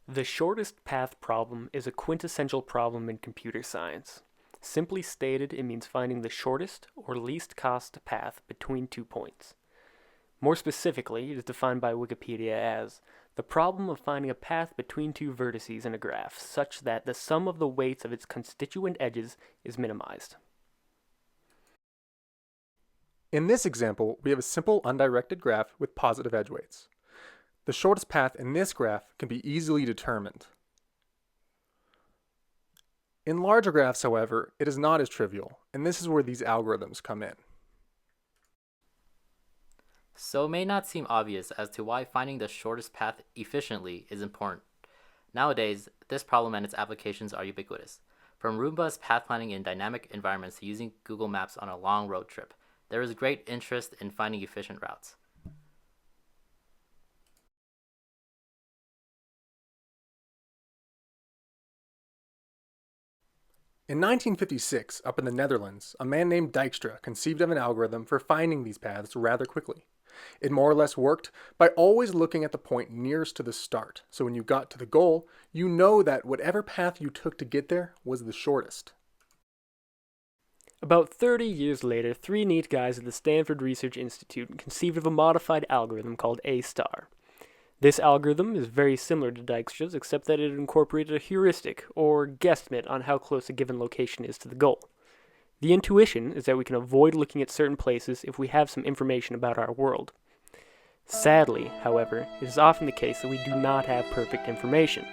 The shortest path problem is a quintessential problem in computer science. Simply stated, it means finding the shortest or least cost path between 2 points. More specifically, it is defined by Wikipedia as the problem of finding a path between two vertices in a graph such that the sum of the weights of its constituent edges is minimized. In this example, we have a simple undirected graph with positive edge weights. The shortest path in this graph can be easily determined. In larger graphs, however, it is not as trivial, and this is where these algorithms come in. So it may not seem obvious as to why finding the shortest path efficiently is important. Nowadays, this problem and its applications are ubiquitous. From Roomba's path planning in dynamic environments to using Google Maps on a long road trip, there is great interest in finding efficient routes. In 1956, up in the Netherlands, a man named Dijkstra conceived of an algorithm for finding these paths rather quickly. It more or less worked by always looking at the point nearest to the start, so when you got to the goal, you know that whatever path you took to get there was the shortest. About 30 years later, three neat guys at the Stanford Research Institute conceived of a modified algorithm called A star. This algorithm is very similar to Dijkstra's, except that it incorporated a heuristic, or guesstimate, on how close a given location is to the goal. The intuition is that we can avoid looking at certain places if we have some information about our world. Sadly, however, it is often the case that we do not have perfect information,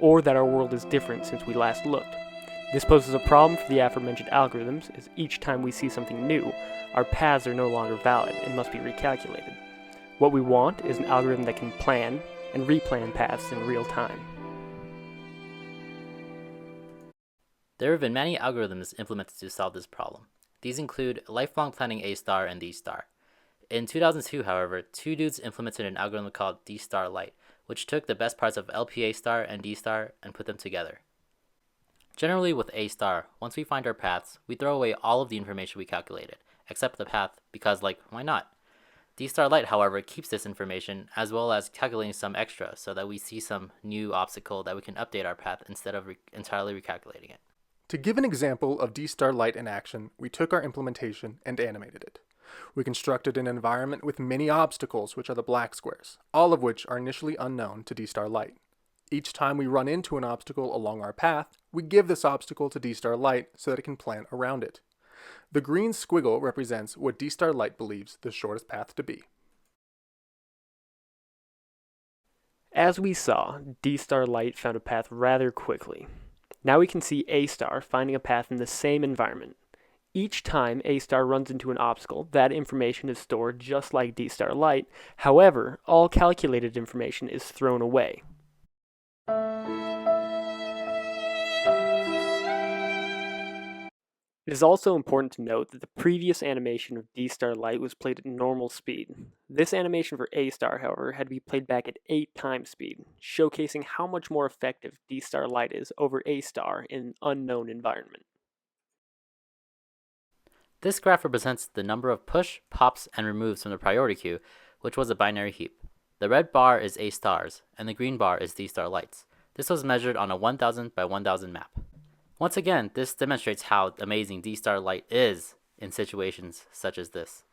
or that our world is different since we last looked. This poses a problem for the aforementioned algorithms, as each time we see something new, our paths are no longer valid and must be recalculated. What we want is an algorithm that can plan and replan paths in real time. There have been many algorithms implemented to solve this problem. These include lifelong planning A star and D star. In 2002, however, two dudes implemented an algorithm called D Lite, which took the best parts of LPA star and D star and put them together. Generally with A star, once we find our paths, we throw away all of the information we calculated, except the path, because why not? D Lite, however, keeps this information as well as calculating some extra so that we see some new obstacle that we can update our path instead of entirely recalculating it. To give an example of D Lite in action, we took our implementation and animated it. We constructed an environment with many obstacles, which are the black squares, all of which are initially unknown to D Lite. Each time we run into an obstacle along our path, we give this obstacle to D Lite so that it can plan around it. The green squiggle represents what D Lite believes the shortest path to be. As we saw, D Lite found a path rather quickly. Now we can see A star finding a path in the same environment. Each time A star runs into an obstacle, that information is stored just like D Lite. However, all calculated information is thrown away. It is also important to note that the previous animation of D Lite was played at normal speed. This animation for A star, however, had to be played back at 8 times speed, showcasing how much more effective D Lite is over A star in an unknown environment. This graph represents the number of push, pops, and removes from the priority queue, which was a binary heap. The red bar is A stars, and the green bar is D Lites. This was measured on a 1000 by 1000 map. Once again, this demonstrates how amazing D Lite is in situations such as this.